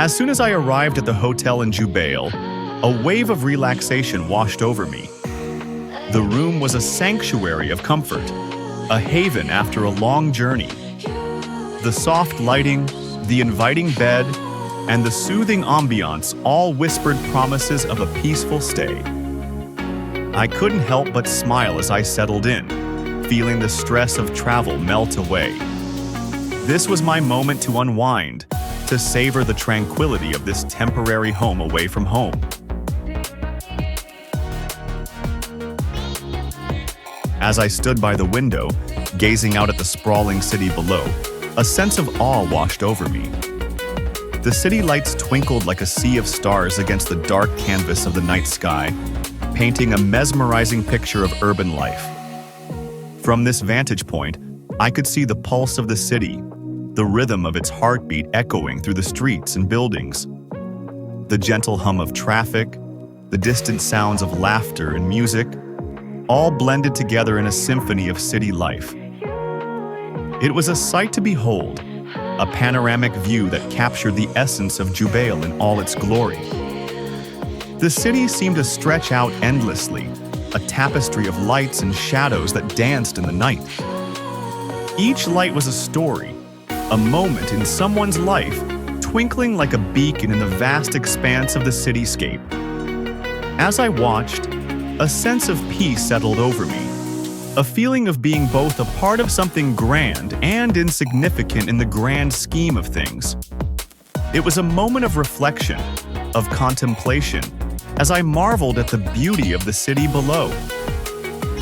As soon as I arrived at the hotel in Jubail, a wave of relaxation washed over me. The room was a sanctuary of comfort, a haven after a long journey. The soft lighting, the inviting bed, and the soothing ambiance all whispered promises of a peaceful stay. I couldn't help but smile as I settled in, feeling the stress of travel melt away. This was my moment to unwind, to savor the tranquility of this temporary home away from home. As I stood by the window, gazing out at the sprawling city below, a sense of awe washed over me. The city lights twinkled like a sea of stars against the dark canvas of the night sky, painting a mesmerizing picture of urban life. From this vantage point, I could see the pulse of the city, the rhythm of its heartbeat echoing through the streets and buildings. The gentle hum of traffic, the distant sounds of laughter and music, all blended together in a symphony of city life. It was a sight to behold, a panoramic view that captured the essence of Jubail in all its glory. The city seemed to stretch out endlessly, a tapestry of lights and shadows that danced in the night. Each light was a story, a moment in someone's life, twinkling like a beacon in the vast expanse of the cityscape. As I watched, a sense of peace settled over me, a feeling of being both a part of something grand and insignificant in the grand scheme of things. It was a moment of reflection, of contemplation, as I marveled at the beauty of the city below.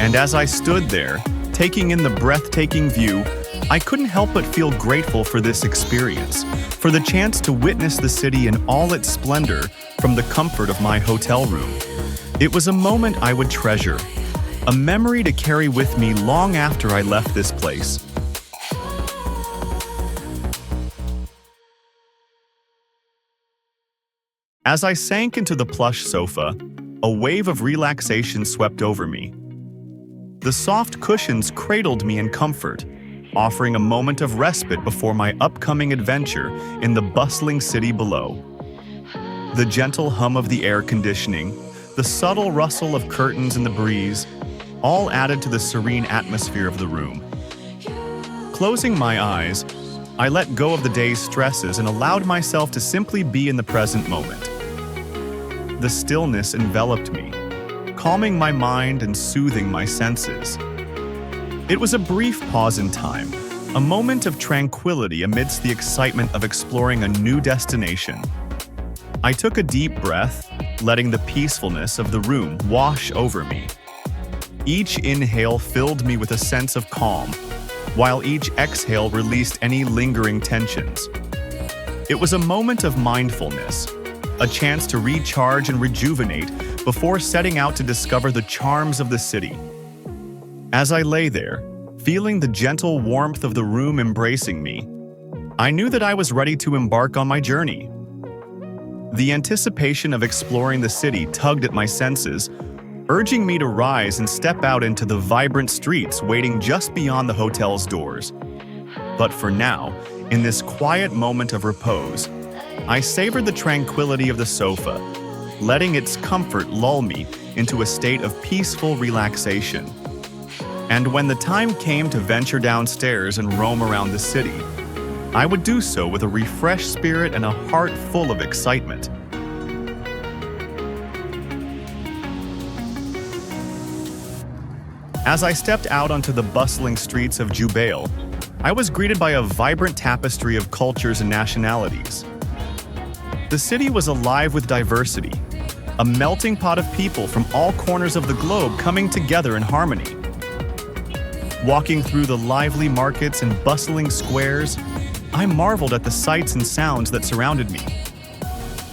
And as I stood there, taking in the breathtaking view, I couldn't help but feel grateful for this experience, for the chance to witness the city in all its splendor from the comfort of my hotel room. It was a moment I would treasure, a memory to carry with me long after I left this place. As I sank into the plush sofa, a wave of relaxation swept over me. The soft cushions cradled me in comfort, offering a moment of respite before my upcoming adventure in the bustling city below. The gentle hum of the air conditioning, the subtle rustle of curtains in the breeze, all added to the serene atmosphere of the room. Closing my eyes, I let go of the day's stresses and allowed myself to simply be in the present moment. The stillness enveloped me, calming my mind and soothing my senses. It was a brief pause in time, a moment of tranquility amidst the excitement of exploring a new destination. I took a deep breath, letting the peacefulness of the room wash over me. Each inhale filled me with a sense of calm, while each exhale released any lingering tensions. It was a moment of mindfulness, a chance to recharge and rejuvenate before setting out to discover the charms of the city. As I lay there, feeling the gentle warmth of the room embracing me, I knew that I was ready to embark on my journey. The anticipation of exploring the city tugged at my senses, urging me to rise and step out into the vibrant streets waiting just beyond the hotel's doors. But for now, in this quiet moment of repose, I savored the tranquility of the sofa, letting its comfort lull me into a state of peaceful relaxation. And when the time came to venture downstairs and roam around the city, I would do so with a refreshed spirit and a heart full of excitement. As I stepped out onto the bustling streets of Jubail, I was greeted by a vibrant tapestry of cultures and nationalities. The city was alive with diversity, a melting pot of people from all corners of the globe coming together in harmony. Walking through the lively markets and bustling squares, I marveled at the sights and sounds that surrounded me.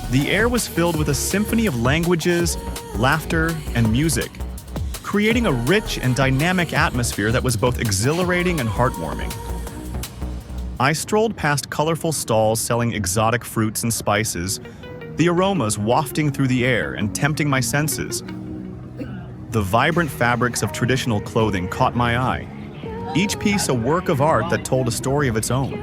The air was filled with a symphony of languages, laughter, and music, creating a rich and dynamic atmosphere that was both exhilarating and heartwarming. I strolled past colorful stalls selling exotic fruits and spices, the aromas wafting through the air and tempting my senses. The vibrant fabrics of traditional clothing caught my eye, each piece a work of art that told a story of its own.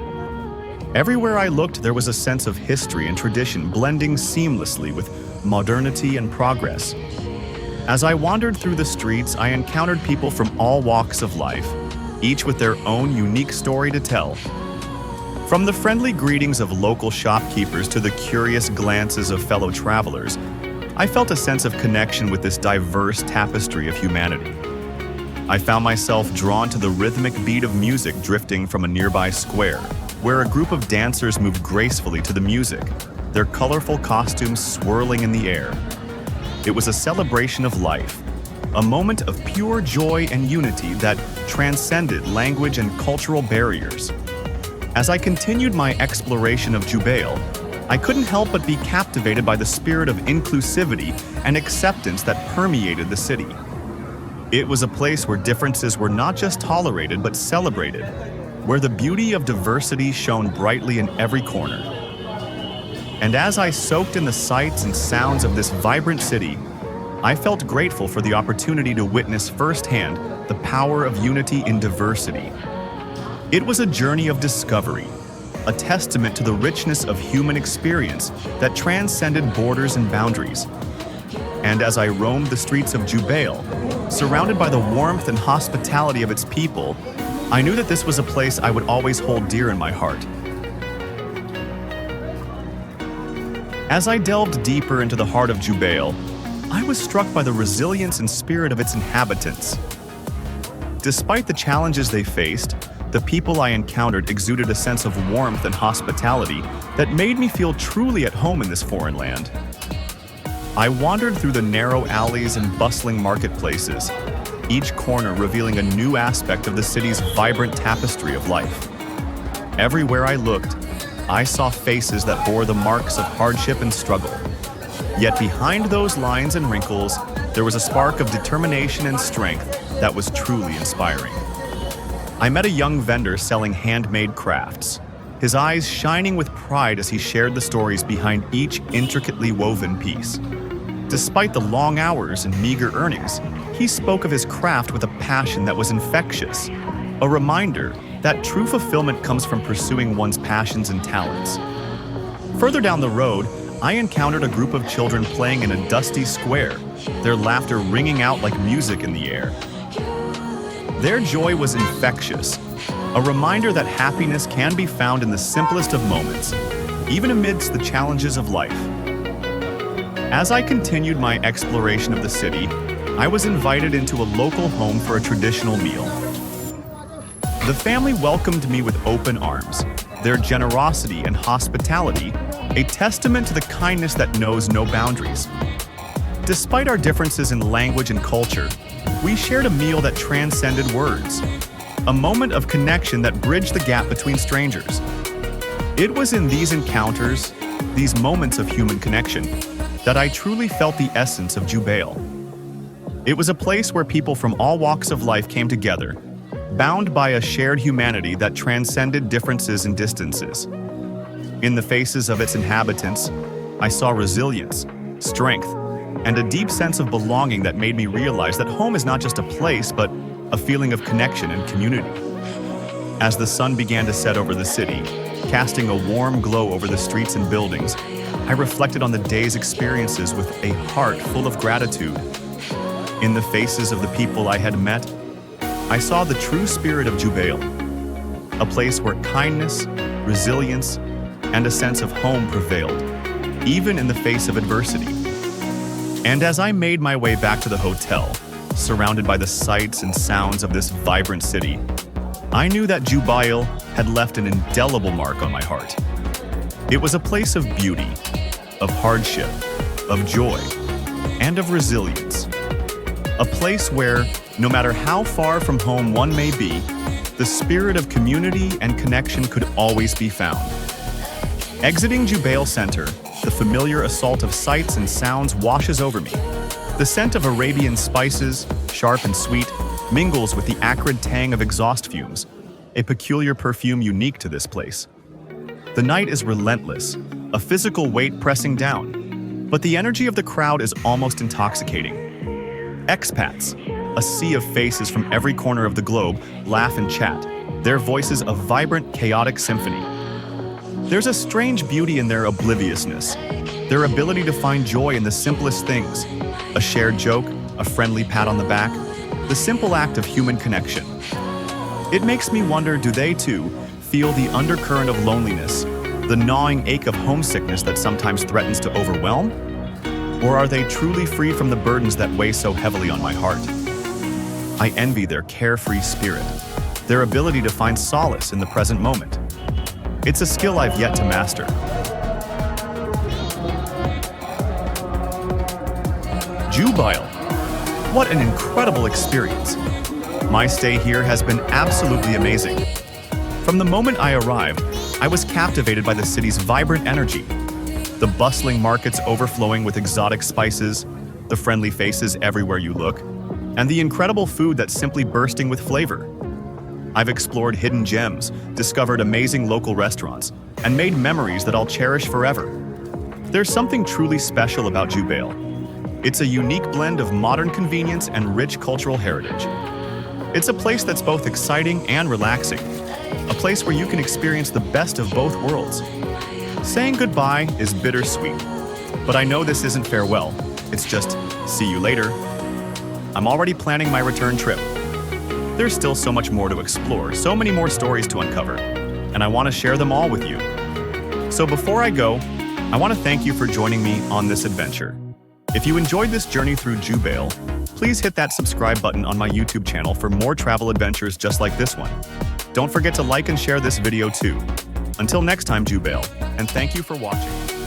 Everywhere I looked, there was a sense of history and tradition blending seamlessly with modernity and progress. As I wandered through the streets, I encountered people from all walks of life, each with their own unique story to tell. From the friendly greetings of local shopkeepers to the curious glances of fellow travelers, I felt a sense of connection with this diverse tapestry of humanity. I found myself drawn to the rhythmic beat of music drifting from a nearby square, where a group of dancers moved gracefully to the music, their colorful costumes swirling in the air. It was a celebration of life, a moment of pure joy and unity that transcended language and cultural barriers. As I continued my exploration of Jubail, I couldn't help but be captivated by the spirit of inclusivity and acceptance that permeated the city. It was a place where differences were not just tolerated but celebrated, where the beauty of diversity shone brightly in every corner. And as I soaked in the sights and sounds of this vibrant city, I felt grateful for the opportunity to witness firsthand the power of unity in diversity. It was a journey of discovery, a testament to the richness of human experience that transcended borders and boundaries. And as I roamed the streets of Jubail, surrounded by the warmth and hospitality of its people, I knew that this was a place I would always hold dear in my heart. As I delved deeper into the heart of Jubail, I was struck by the resilience and spirit of its inhabitants. Despite the challenges they faced, the people I encountered exuded a sense of warmth and hospitality that made me feel truly at home in this foreign land. I wandered through the narrow alleys and bustling marketplaces, each corner revealing a new aspect of the city's vibrant tapestry of life. Everywhere I looked, I saw faces that bore the marks of hardship and struggle. Yet behind those lines and wrinkles, there was a spark of determination and strength that was truly inspiring. I met a young vendor selling handmade crafts, his eyes shining with pride as he shared the stories behind each intricately woven piece. Despite the long hours and meager earnings, he spoke of his craft with a passion that was infectious, a reminder that true fulfillment comes from pursuing one's passions and talents. Further down the road, I encountered a group of children playing in a dusty square, their laughter ringing out like music in the air. Their joy was infectious, a reminder that happiness can be found in the simplest of moments, even amidst the challenges of life. As I continued my exploration of the city, I was invited into a local home for a traditional meal. The family welcomed me with open arms, their generosity and hospitality a testament to the kindness that knows no boundaries. Despite our differences in language and culture, we shared a meal that transcended words, a moment of connection that bridged the gap between strangers. It was in these encounters, these moments of human connection, that I truly felt the essence of Jubail. It was a place where people from all walks of life came together, bound by a shared humanity that transcended differences and distances. In the faces of its inhabitants, I saw resilience, strength, and a deep sense of belonging that made me realize that home is not just a place, but a feeling of connection and community. As the sun began to set over the city, casting a warm glow over the streets and buildings, I reflected on the day's experiences with a heart full of gratitude. In the faces of the people I had met, I saw the true spirit of Jubail, a place where kindness, resilience, and a sense of home prevailed, even in the face of adversity. And as I made my way back to the hotel, surrounded by the sights and sounds of this vibrant city, I knew that Jubail had left an indelible mark on my heart. It was a place of beauty, of hardship, of joy, and of resilience. A place where, no matter how far from home one may be, the spirit of community and connection could always be found. Exiting Jubail Center, the familiar assault of sights and sounds washes over me. The scent of Arabian spices, sharp and sweet, mingles with the acrid tang of exhaust fumes, a peculiar perfume unique to this place. The night is relentless, a physical weight pressing down, but the energy of the crowd is almost intoxicating. Expats, a sea of faces from every corner of the globe, laugh and chat, their voices a vibrant, chaotic symphony. There's a strange beauty in their obliviousness, their ability to find joy in the simplest things, a shared joke, a friendly pat on the back, the simple act of human connection. It makes me wonder, do they too feel the undercurrent of loneliness, the gnawing ache of homesickness that sometimes threatens to overwhelm? Or are they truly free from the burdens that weigh so heavily on my heart? I envy their carefree spirit, their ability to find solace in the present moment. It's a skill I've yet to master. Jubail. What an incredible experience. My stay here has been absolutely amazing. From the moment I arrived, I was captivated by the city's vibrant energy. The bustling markets overflowing with exotic spices, the friendly faces everywhere you look, and the incredible food that's simply bursting with flavor. I've explored hidden gems, discovered amazing local restaurants, and made memories that I'll cherish forever. There's something truly special about Jubail. It's a unique blend of modern convenience and rich cultural heritage. It's a place that's both exciting and relaxing, a place where you can experience the best of both worlds. Saying goodbye is bittersweet, but I know this isn't farewell. It's just, see you later. I'm already planning my return trip. There's still so much more to explore, so many more stories to uncover, and I want to share them all with you. So before I go, I want to thank you for joining me on this adventure. If you enjoyed this journey through Jubail, please hit that subscribe button on my YouTube channel for more travel adventures just like this one. Don't forget to like and share this video too. Until next time, Jubail, and thank you for watching.